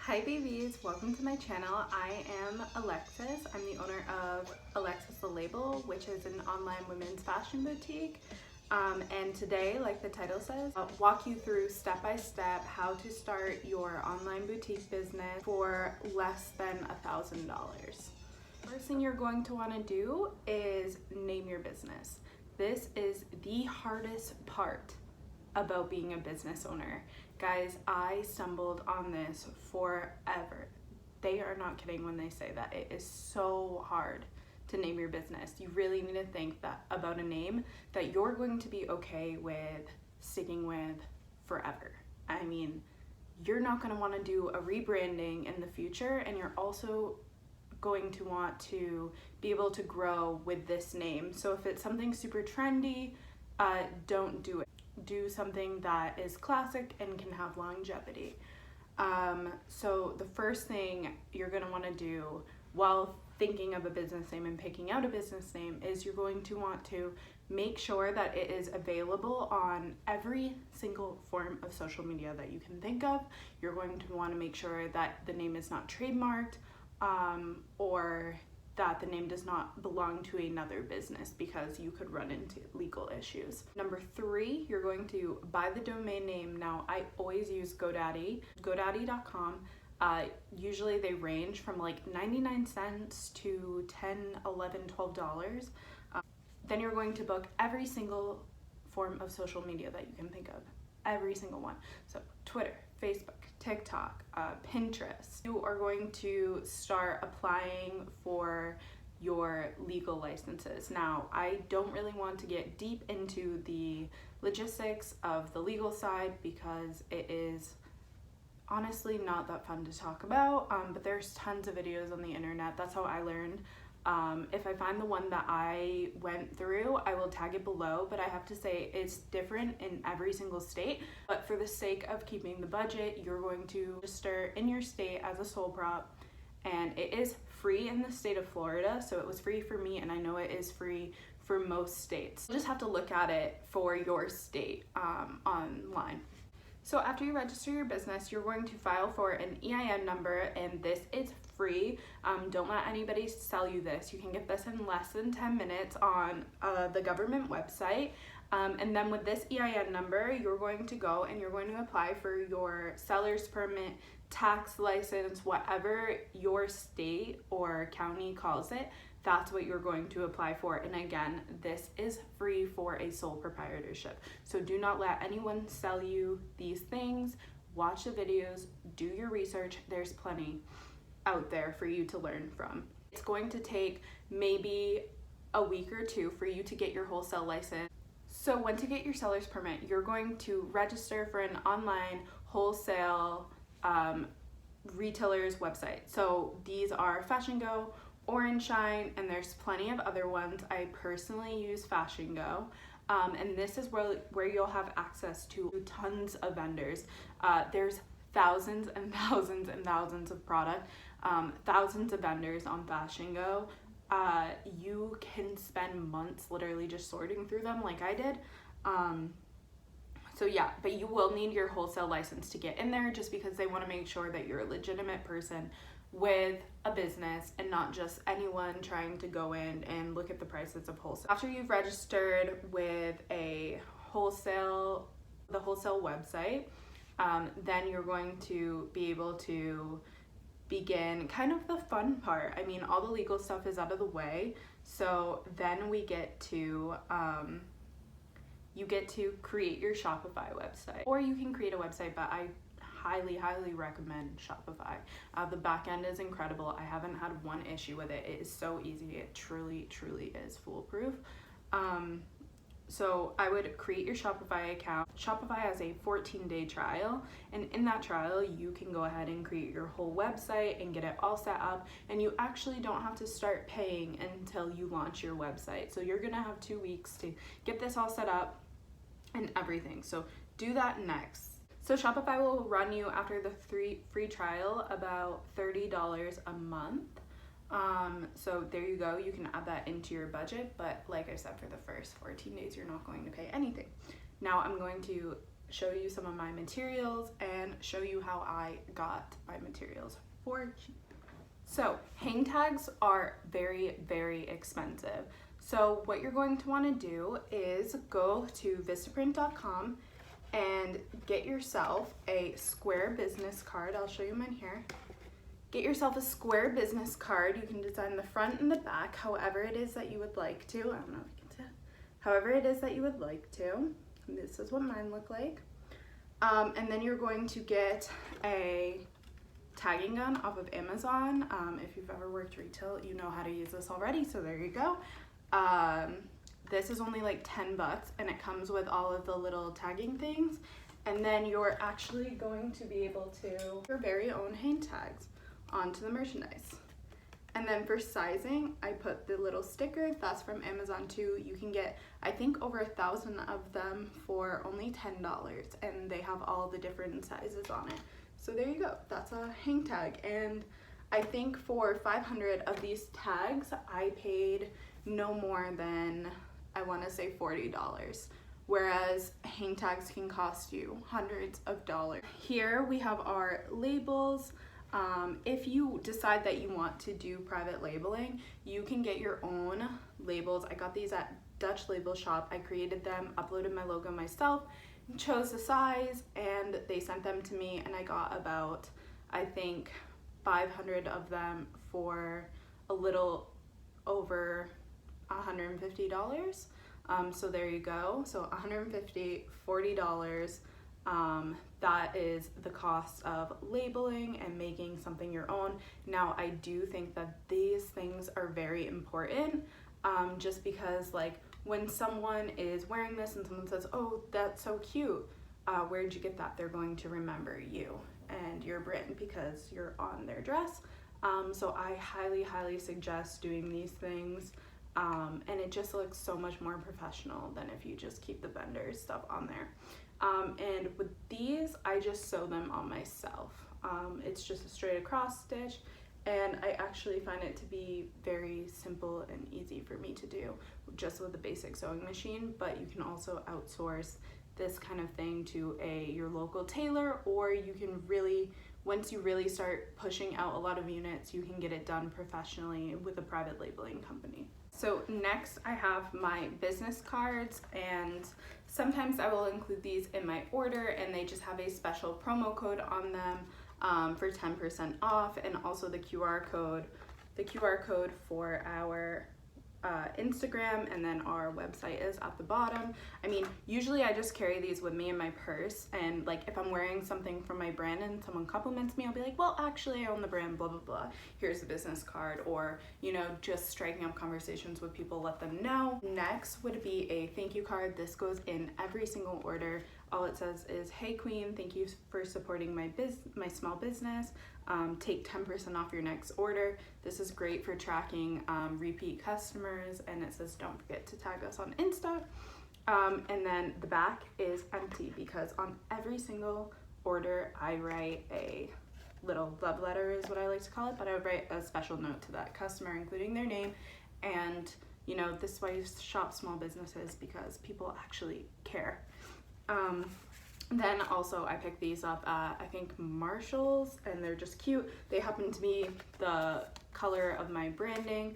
Hi babies, welcome to my channel. I am Alexis. I'm the owner of Alexis the Label, which is an online women's fashion boutique. And today, like the title says, I'll walk you through step by step how to start your online boutique business for less than $1,000. First thing you're going to want to do is name your business. This is the hardest part about being a business owner. Guys, I stumbled on this forever. They are not kidding when they say that it is so hard to name your business. You really need to think about a name that you're going to be okay with sticking with forever. I mean, you're not going to want to do a rebranding in the future, and you're also going to want to be able to grow with this name. So if it's something super trendy, don't do it. Do something that is classic and can have longevity. So the first thing you're going to want to do while thinking of a business name and picking out a business name is you're going to want to make sure that it is available on every single form of social media that you can think of. You're going to want to make sure that the name is not trademarked, or that the name does not belong to another business, because you could run into legal issues. Number 3, you're going to buy the domain name. Now, I always use GoDaddy, godaddy.com. Usually they range from like 99 cents to $10, $11, $12. Then you're going to book every single form of social media that you can think of. Every single one. So Twitter, Facebook, TikTok, Pinterest. You are going to start applying for your legal licenses. Now, I don't really want to get deep into the logistics of the legal side because it is honestly not that fun to talk about, but there's tons of videos on the internet. That's how I learned. If I find the one that I went through, I will tag it below, but I have to say it's different in every single state. But for the sake of keeping the budget, you're going to register in your state as a sole prop, and it is free in the state of Florida, so it was free for me, and I know it is free for most states. You just have to look at it for your state online. So after you register your business, you're going to file for an EIN number, and this is free. Don't let anybody sell you this. You can get this in less than 10 minutes on the government website. And then with this EIN number, you're going to go and you're going to apply for your seller's permit, tax license, whatever your state or county calls it. That's what you're going to apply for. And again, this is free for a sole proprietorship. So do not let anyone sell you these things. Watch the videos, do your research. There's plenty out there for you to learn from. It's going to take maybe a week or two for you to get your wholesale license. So once you get your seller's permit, you're going to register for an online wholesale retailer's website. So these are Fashion Go, Orange Shine, and there's plenty of other ones. I personally use Fashion Go, and this is where you'll have access to tons of vendors. There's thousands and thousands and thousands of product, thousands of vendors on Fashion Go. You can spend months literally just sorting through them like I did. So yeah, but you will need your wholesale license to get in there, just because they want to make sure that you're a legitimate person with a business and not just anyone trying to go in and look at the prices of wholesale. After you've registered with the wholesale website, then you're going to be able to begin kind of the fun part. I mean, all the legal stuff is out of the way, so then we get to you get to create your Shopify website, or you can create a website, but I highly recommend Shopify. The back end is incredible. I haven't had one issue with it. It is so easy. It truly is foolproof. So I would create your Shopify account. Shopify has a 14-day trial, and in that trial you can go ahead and create your whole website and get it all set up, and you actually don't have to start paying until you launch your website. So you're gonna have 2 weeks to get this all set up and everything. So do that next. So Shopify will run you, after the free trial, about $30 a month. So there you go, you can add that into your budget, but like I said, for the first 14 days you're not going to pay anything. Now I'm going to show you some of my materials and show you how I got my materials for cheap. So hang tags are very, very expensive. So what you're going to want to do is go to Vistaprint.com and get yourself a square business card. I'll show you mine here. Get yourself a square business card. You can design the front and the back however it is that you would like to. I don't know if you can see. However it is that you would like to. And this is what mine look like. And then you're going to get a tagging gun off of Amazon. If you've ever worked retail, you know how to use this already, so there you go. This is only like 10 bucks and it comes with all of the little tagging things, and then you're actually going to be able to your very own hang tags onto the merchandise. And then for sizing, I put the little sticker, that's from Amazon too. You can get, I think, over 1,000 of them for only $10, and they have all the different sizes on it. So there you go, that's a hang tag. And I think for 500 of these tags, I paid no more than, I wanna say $40. Whereas hang tags can cost you hundreds of dollars. Here we have our labels. If you decide that you want to do private labeling, you can get your own labels. I got these at Dutch Label Shop. I created them, uploaded my logo myself, chose the size, and they sent them to me, and I got about, I think, 500 of them for a little over $150. So there you go. So $150, $40. That is the cost of labeling and making something your own. Now, I do think that these things are very important, just because, like, when someone is wearing this and someone says, oh, that's so cute, where'd you get that? They're going to remember you and your brand because you're on their dress. So I highly, highly suggest doing these things. And it just looks so much more professional than if you just keep the vendor's stuff on there. And with these, I just sew them on myself. It's just a straight across stitch, and I actually find it to be very simple and easy for me to do just with a basic sewing machine. But you can also outsource this kind of thing to your local tailor, or you can really, once you really start pushing out a lot of units, you can get it done professionally with a private labeling company. So next I have my business cards, and sometimes I will include these in my order, and they just have a special promo code on them for 10% off, and also the QR code for our Instagram, and then our website is at the bottom. I mean, usually I just carry these with me in my purse, and like if I'm wearing something from my brand and someone compliments me, I'll be like, well, actually I own the brand, blah blah blah, here's the business card. Or, you know, just striking up conversations with people, let them know. Next would be a thank you card. This goes in every single order. All it says is, hey queen, thank you for supporting my small business. Take 10% off your next order. This is great for tracking repeat customers, and it says don't forget to tag us on Insta. And then the back is empty because on every single order I write a little love letter, is what I like to call it, but I would write a special note to that customer, including their name. And you know, this is why you shop small businesses, because people actually care. Then also I picked these up at, I think, Marshall's, and they're just cute. They happen to be the color of my branding,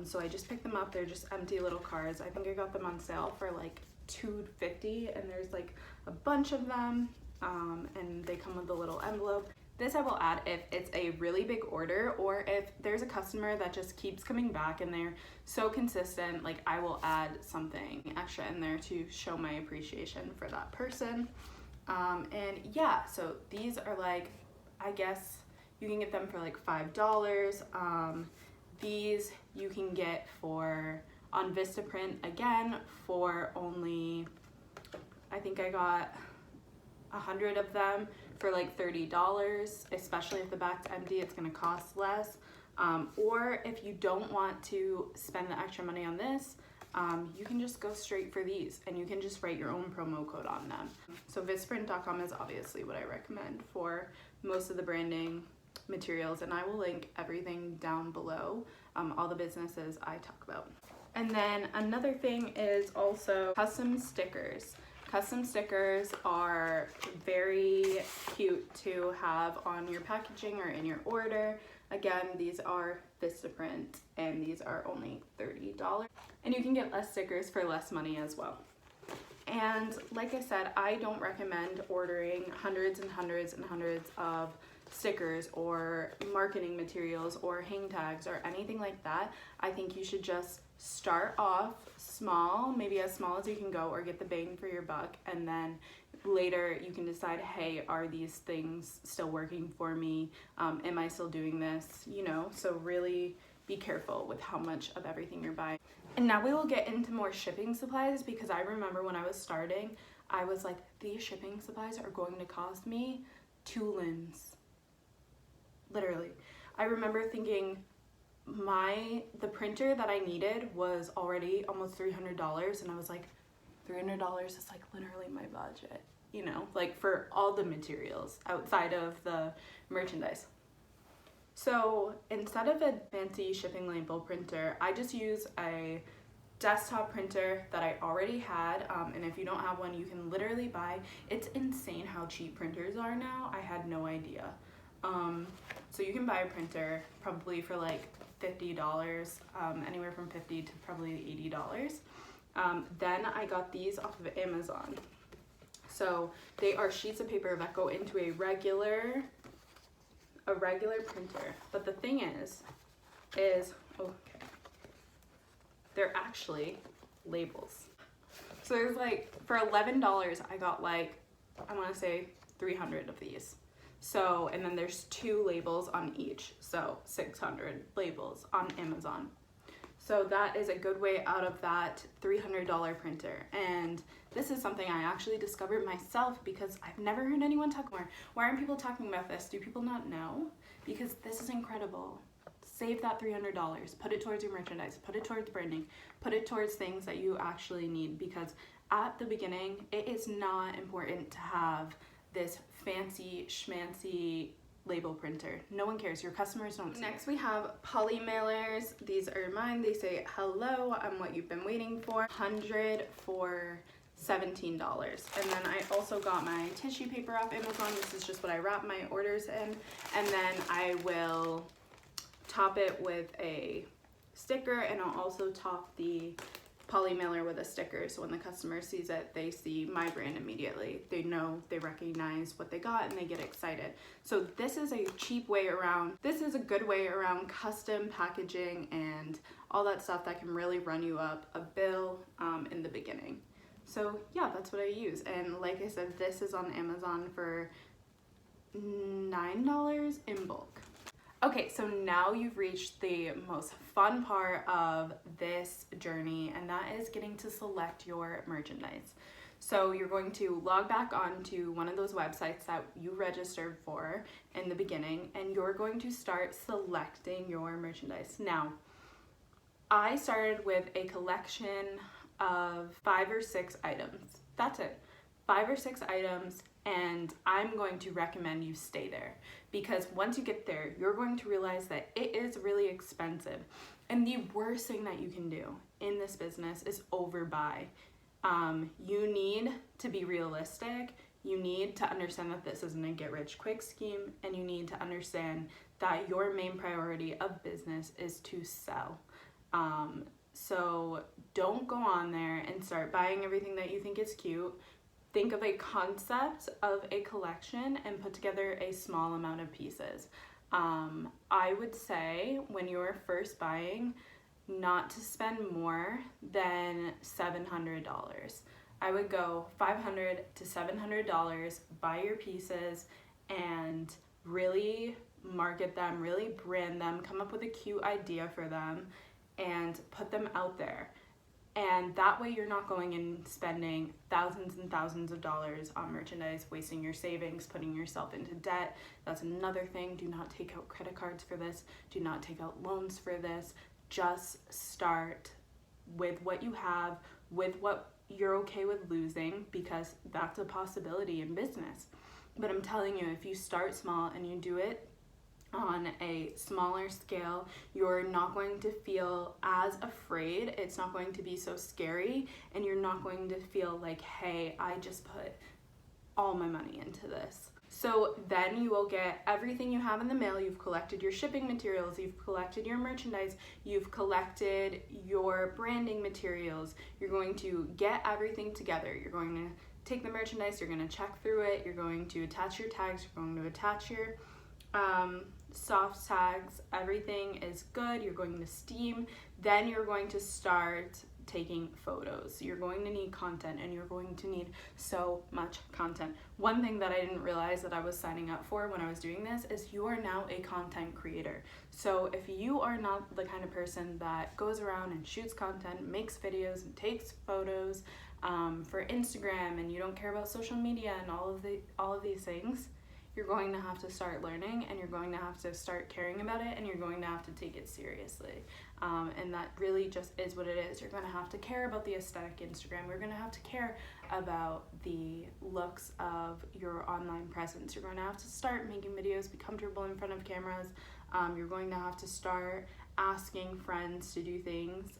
so I just picked them up. They're just empty little cards. I think I got them on sale for like $2.50, and there's like a bunch of them, and they come with a little envelope. This I will add if it's a really big order, or if there's a customer that just keeps coming back and they're so consistent, like I will add something extra in there to show my appreciation for that person. And yeah, so these are like, I guess you can get them for like $5. These you can get for, on Vistaprint again, for only, I think I got 100 of them for like $30, especially if the back's empty, it's gonna cost less. Or if you don't want to spend the extra money on this, you can just go straight for these, and you can just write your own promo code on them. So Vistaprint.com is obviously what I recommend for most of the branding materials, and I will link everything down below, all the businesses I talk about. And then another thing is also custom stickers. Custom stickers are very cute to have on your packaging or in your order. Again, these are Vistaprint and these are only $30. And you can get less stickers for less money as well. And like I said, I don't recommend ordering hundreds and hundreds and hundreds of stickers or marketing materials or hang tags or anything like that. I think you should just start off small, maybe as small as you can go, or get the bang for your buck, and then later you can decide, hey, are these things still working for me? Am I still doing this? You know, so really be careful with how much of everything you're buying. And now we will get into more shipping supplies, because I remember when I was starting, I was like, these shipping supplies are going to cost me 2 limbs. Literally. I remember thinking the printer that I needed was already almost $300, and I was like, $300 is like literally my budget, you know, like for all the materials outside of the merchandise. So instead of a fancy shipping label printer, I just use a desktop printer that I already had, and if you don't have one, you can literally buy. It's insane how cheap printers are now. I had no idea. So you can buy a printer probably for like $50, anywhere from $50 to probably $80. Then I got these off of Amazon. So they are sheets of paper that go into a regular printer. But the thing is okay, they're actually labels. So there's like, for $11, I got like, I want to say 300 of these. So, and then there's 2 labels on each, so 600 labels on Amazon. So that is a good way out of that $300 printer. And this is something I actually discovered myself, because I've never heard anyone talk more. Why aren't people talking about this? Do people not know? Because this is incredible. Save that $300, put it towards your merchandise, put it towards branding, put it towards things that you actually need, because at the beginning, it is not important to have this fancy schmancy label printer. No one cares. Your customers don't see. Next we have poly mailers. These are mine. They say, hello, I'm what you've been waiting for. 100 for $17. And then I also got my tissue paper off Amazon. This is just what I wrap my orders in. And then I will top it with a sticker, and I'll also top the poly mailer with a sticker, so when the customer sees it, they see my brand immediately. They know, they recognize what they got, and they get excited. So this is a cheap way around, this is a good way around custom packaging and all that stuff that can really run you up a bill in the beginning. So yeah, that's what I use. And like I said, this is on Amazon for $9 in bulk. Okay, so now you've reached the most fun part of this journey, and that is getting to select your merchandise. So you're going to log back onto one of those websites that you registered for in the beginning, and you're going to start selecting your merchandise. Now, I started with a collection of 5 or 6 items. That's it, 5 or 6 items. And I'm going to recommend you stay there, because once you get there, you're going to realize that it is really expensive. And the worst thing that you can do in this business is overbuy. You need to be realistic. You need to understand that this isn't a get-rich-quick scheme, and you need to understand that your main priority of business is to sell. So don't go on there and start buying everything that you think is cute. Think of a concept of a collection and put together a small amount of pieces. I would say when you're first buying, not to spend more than $700. I would go $500 to $700, buy your pieces, and really market them, really brand them, come up with a cute idea for them, and put them out there. And that way you're not going and spending thousands and thousands of dollars on merchandise, wasting your savings, putting yourself into debt. That's another thing. Do not take out credit cards for this. Do not take out loans for this. Just start with what you have, with what you're okay with losing, because that's a possibility in business. But I'm telling you, if you start small and you do it on a smaller scale. You're not going to feel as afraid. It's not going to be so scary, and you're not going to feel like, hey, I just put all my money into this. So then you will get everything you have in the mail. You've collected your shipping materials, you've collected your merchandise, you've collected your branding materials. You're going to get everything together. You're going to take the merchandise, you're going to check through it, you're going to attach your tags, you're going to attach your soft tags, everything is good, you're going to steam, then you're going to start taking photos. You're going to need content, and you're going to need so much content. One thing that I didn't realize that I was signing up for when I was doing this is you are now a content creator. So if you are not the kind of person that goes around and shoots content, makes videos, and takes photos for Instagram, and you don't care about social media and all of these things, you're going to have to start learning, and you're going to have to start caring about it, and you're going to have to take it seriously. And that really just is what it is. You're going to have to care about the aesthetic Instagram. You're going to have to care about the looks of your online presence. You're going to have to start making videos, be comfortable in front of cameras. You're going to have to start asking friends to do things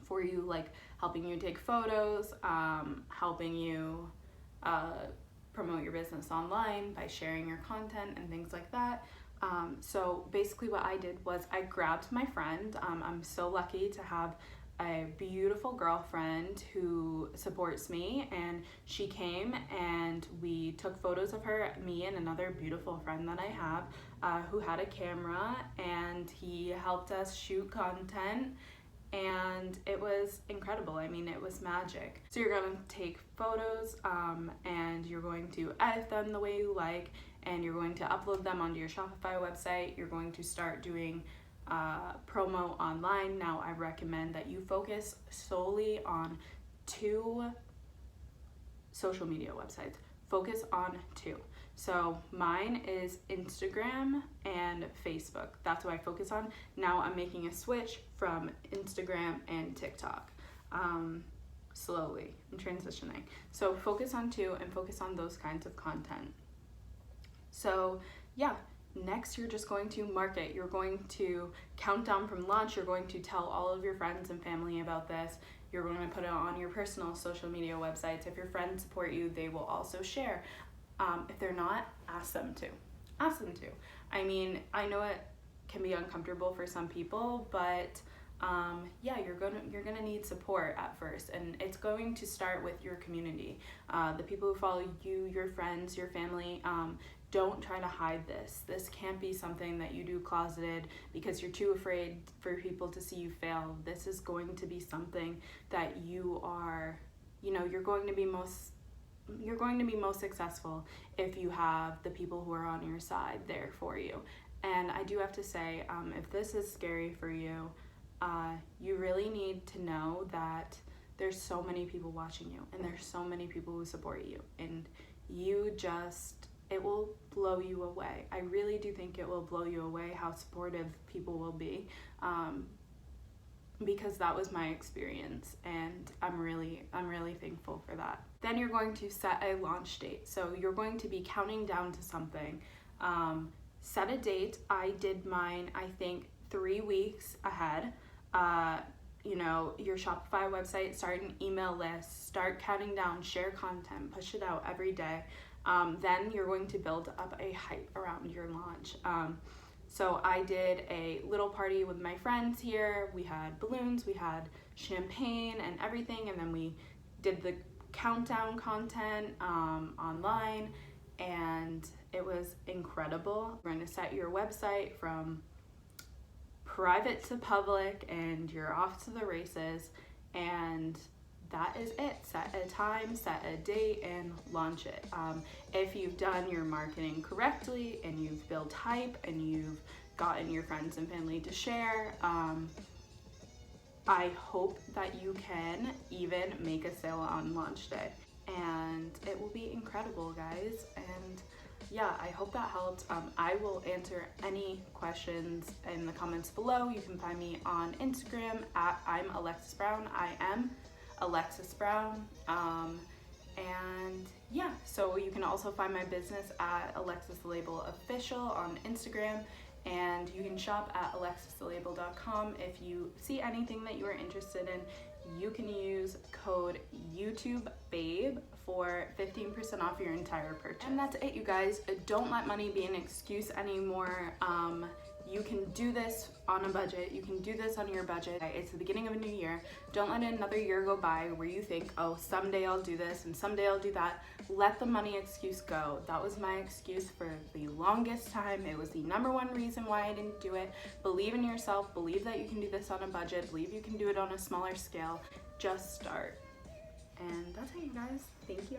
for you, like helping you take photos, helping you promote your business online by sharing your content and things like that. So basically what I did was I grabbed my friend. I'm so lucky to have a beautiful girlfriend who supports me, and she came and we took photos of her, me and another beautiful friend that I have who had a camera, and he helped us shoot content. And it was incredible. I mean, it was magic. So you're going to take photos and you're going to edit them the way you like, and you're going to upload them onto your Shopify website. You're going to start doing promo online. Now, I recommend that you focus solely on 2 social media websites. Focus on 2. So mine is Instagram and Facebook. That's what I focus on. Now I'm making a switch from Instagram and TikTok. Slowly, I'm transitioning. So focus on 2 and focus on those kinds of content. So yeah, next you're just going to market. You're going to count down from launch. You're going to tell all of your friends and family about this. You're going to put it on your personal social media websites. If your friends support you, they will also share. If they're not, ask them to. Ask them to. I mean, I know it can be uncomfortable for some people, but yeah, you're gonna need support at first, and it's going to start with your community. The people who follow you, your friends, your family. Don't try to hide this. This can't be something that you do closeted because you're too afraid for people to see you fail. This is going to be something that you are, you're going to be most successful if you have the people who are on your side there for you. And I do have to say, if this is scary for you, you really need to know that there's so many people watching you, and there's so many people who support you, and it will blow you away. I really do think it will blow you away how supportive people will be, because that was my experience, and I'm really thankful for that. Then you're going to set a launch date. So you're going to be counting down to something. Set a date. I did mine, I think, 3 weeks ahead. Your Shopify website, start an email list, start counting down, share content, push it out every day. Then you're going to build up a hype around your launch. So I did a little party with my friends here. We had balloons, we had champagne and everything, and then we did the countdown content online, and it was incredible. We're going to set your website from private to public, and you're off to the races, and that is it. Set a time, set a date, and launch it. If you've done your marketing correctly and you've built hype and you've gotten your friends and family to share, I hope that you can even make a sale on launch day, and it will be incredible, guys. And yeah, I hope that helped. I will answer any questions in the comments below. You can find me on Instagram at I'm Alexis Brown. I am Alexis Brown. And yeah, so you can also find my business at Alexis the Label Official on Instagram, and you can shop at alexisthelabel.com. If you see anything that you are interested in, you can use code YouTubeBabe for 15% off your entire purchase. And that's it, you guys. Don't let money be an excuse anymore. You can do this on a budget. You can do this on your budget. It's the beginning of a new year. Don't let another year go by where you think, oh, someday I'll do this and someday I'll do that. Let the money excuse go. That was my excuse for the longest time. It was the #1 reason why I didn't do it. Believe in yourself. Believe that you can do this on a budget. Believe you can do it on a smaller scale. Just start. And that's it, you guys. Thank you.